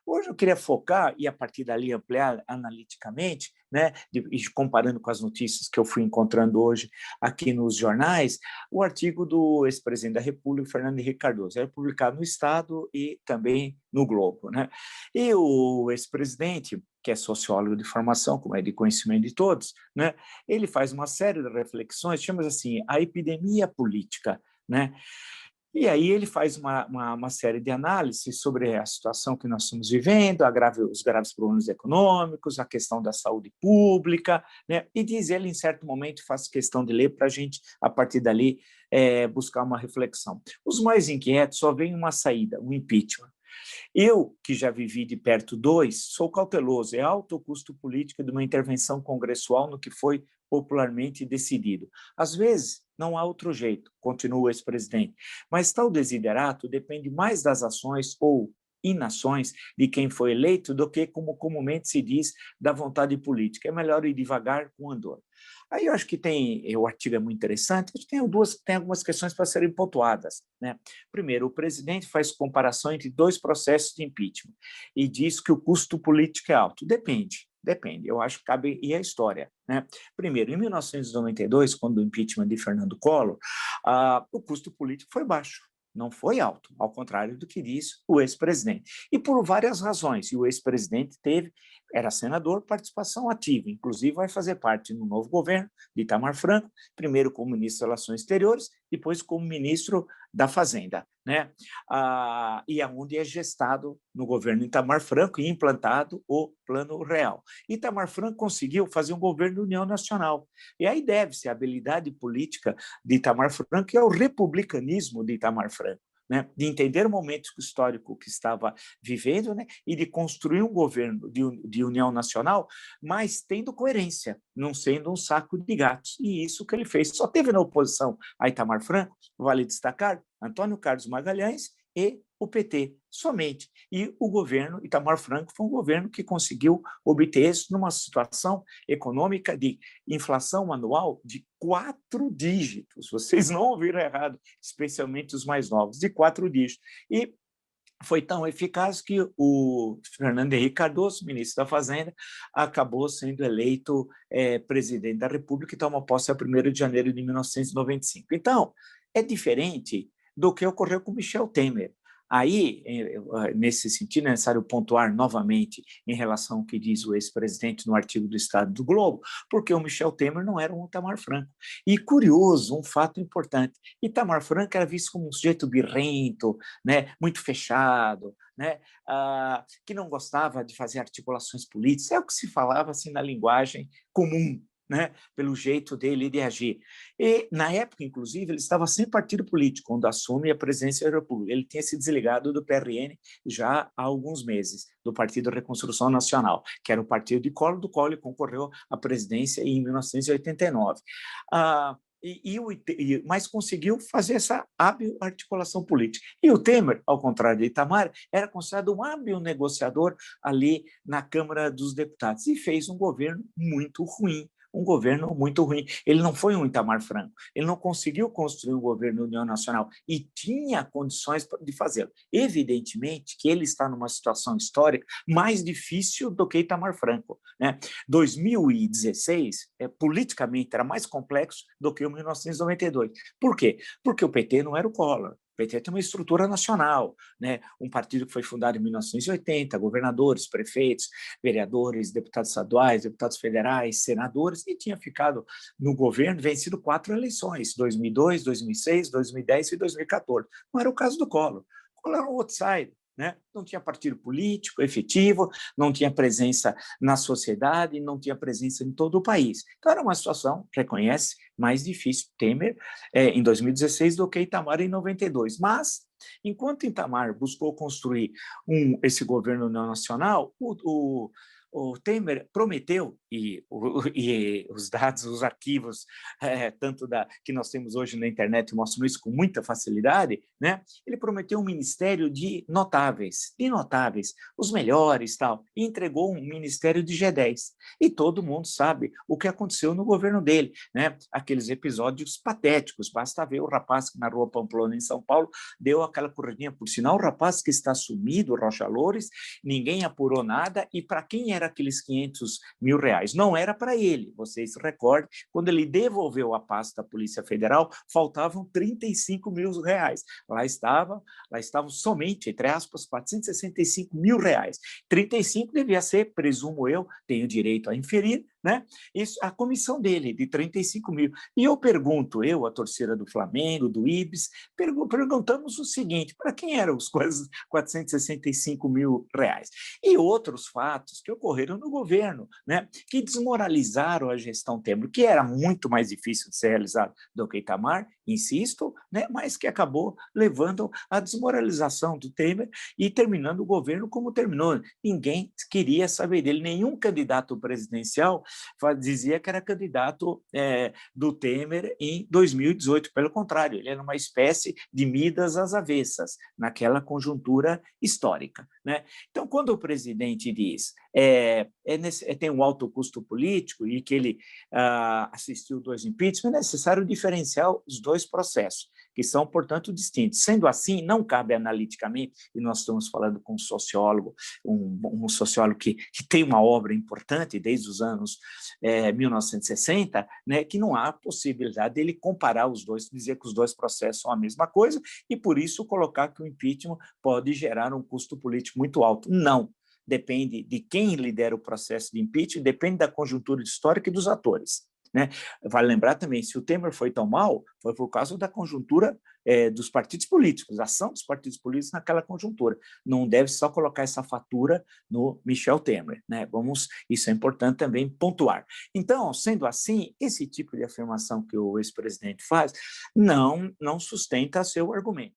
Hoje eu queria focar, e a partir dali ampliar analiticamente, né, comparando com as notícias que eu fui encontrando hoje aqui nos jornais, o artigo do ex-presidente da República, Fernando Henrique Cardoso, era publicado no Estado e também no Globo, né? E o ex-presidente, que é sociólogo de formação, como é de conhecimento de todos, né, ele faz uma série de reflexões, chama assim, a epidemia política, né? E aí ele faz uma série de análises sobre a situação que nós estamos vivendo, os graves problemas econômicos, a questão da saúde pública, né? E diz ele, em certo momento, faz questão de ler para a gente, a partir dali, buscar uma reflexão. Os mais inquietos só veem uma saída, um impeachment. Eu, que já vivi de perto dois, sou cauteloso. É alto o custo político de uma intervenção congressual no que foi popularmente decidido. Às vezes, não há outro jeito, continua o ex-presidente, mas tal desiderato depende mais das ações ou inações de quem foi eleito do que, como comumente se diz, da vontade política. É melhor ir devagar com andor. Aí eu acho que o artigo é muito interessante, acho que tem algumas questões para serem pontuadas, né? Primeiro, o presidente faz comparação entre dois processos de impeachment e diz que o custo político é alto. Depende, eu acho que cabe ir a história, né? Primeiro, em 1992, quando o impeachment de Fernando Collor, o custo político foi baixo, não foi alto, ao contrário do que diz o ex-presidente. E por várias razões, e o ex-presidente era senador, participação ativa, inclusive vai fazer parte no novo governo de Itamar Franco, primeiro como ministro das Relações Exteriores, depois como ministro da Fazenda, né? E aonde é gestado no governo Itamar Franco e implantado o Plano Real. Itamar Franco conseguiu fazer um governo de união nacional, e aí deve-se a habilidade política de Itamar Franco e ao republicanismo de Itamar Franco, né, de entender o momento histórico que estava vivendo, né, e de construir um governo de união nacional, mas tendo coerência, não sendo um saco de gatos. E isso que ele fez. Só teve na oposição a Itamar Franco, vale destacar, Antônio Carlos Magalhães e o PT, somente. E o governo Itamar Franco foi um governo que conseguiu obter isso numa situação econômica de inflação anual de 4 dígitos. Vocês não ouviram errado, especialmente os mais novos, de 4 dígitos. E foi tão eficaz que o Fernando Henrique Cardoso, ministro da Fazenda, acabou sendo eleito presidente da República e toma posse a 1º de janeiro de 1995. Então, é diferente do que ocorreu com Michel Temer. Aí, nesse sentido, é necessário pontuar novamente em relação ao que diz o ex-presidente no artigo do Estado do Globo, porque o Michel Temer não era um Itamar Franco. E curioso, um fato importante, Itamar Franco era visto como um sujeito birrento, né, muito fechado, né, que não gostava de fazer articulações políticas, é o que se falava assim, na linguagem comum, né, pelo jeito dele de agir. E, na época, inclusive, ele estava sem partido político, quando assume a presidência da República. Ele tinha se desligado do PRN já há alguns meses, do Partido Reconstrução Nacional, que era o partido de Collor, do qual ele concorreu à presidência em 1989. Mas conseguiu fazer essa hábil articulação política. E o Temer, ao contrário de Itamar, era considerado um hábil negociador ali na Câmara dos Deputados e fez um governo muito ruim. Ele não foi um Itamar Franco, ele não conseguiu construir um governo de união nacional e tinha condições de fazê-lo. Evidentemente que ele está numa situação histórica mais difícil do que Itamar Franco, né? 2016, politicamente, era mais complexo do que o 1992. Por quê? Porque o PT não era o Collor. O PT tem uma estrutura nacional, né? Um partido que foi fundado em 1980, governadores, prefeitos, vereadores, deputados estaduais, deputados federais, senadores, e tinha ficado no governo, vencido 4 eleições, 2002, 2006, 2010 e 2014. Não era o caso do Collor. O Collor era um outsider, né? Não tinha partido político efetivo, não tinha presença na sociedade, não tinha presença em todo o país. Então, era uma situação, reconhece, mais difícil Temer em 2016 do que Itamar em 92. Mas, enquanto Itamar buscou construir esse governo nacional, o Temer prometeu e os dados, os arquivos, tanto que nós temos hoje na internet, mostram isso com muita facilidade, né? Ele prometeu um ministério de notáveis, os melhores, tal, e entregou um ministério de G10. E todo mundo sabe o que aconteceu no governo dele, né? Aqueles episódios patéticos, basta ver o rapaz que na Rua Pamplona, em São Paulo, deu aquela corridinha, por sinal, o rapaz que está sumido, Rocha Loures, ninguém apurou nada, e para quem era aqueles 500 mil reais? Não era para ele, vocês se recordem, quando ele devolveu a pasta da Polícia Federal, faltavam 35 mil reais. Lá estavam somente, entre aspas, 465 mil reais. 35 devia ser, presumo eu, tenho direito a inferir, né? Isso, a comissão dele, de 35 mil. E eu pergunto, a torcida do Flamengo, do Ibis, perguntamos o seguinte, para quem eram os 465 mil reais? E outros fatos que ocorreram no governo, né? Que desmoralizaram a gestão Temer, que era muito mais difícil de ser realizado do que Itamar, insisto, né? Mas que acabou levando à desmoralização do Temer e terminando o governo como terminou. Ninguém queria saber dele, nenhum candidato presidencial dizia que era candidato do Temer em 2018. Pelo contrário, ele era uma espécie de Midas às avessas, naquela conjuntura histórica, né? Então, quando o presidente diz tem um alto custo político e que ele assistiu 2 impeachments, é necessário diferenciar os 2 processos, que são, portanto, distintos. Sendo assim, não cabe analiticamente, e nós estamos falando com um sociólogo, um sociólogo que tem uma obra importante desde os anos 1960, né, que não há possibilidade dele comparar os dois, dizer que os 2 processos são a mesma coisa, e, por isso, colocar que o impeachment pode gerar um custo político muito alto. Não. Depende de quem lidera o processo de impeachment, depende da conjuntura histórica e dos atores, né? Vale lembrar também, se o Temer foi tão mal, foi por causa da conjuntura dos partidos políticos, a ação dos partidos políticos naquela conjuntura. Não deve só colocar essa fatura no Michel Temer, né? Isso é importante também pontuar. Então, sendo assim, esse tipo de afirmação que o ex-presidente faz não sustenta seu argumento.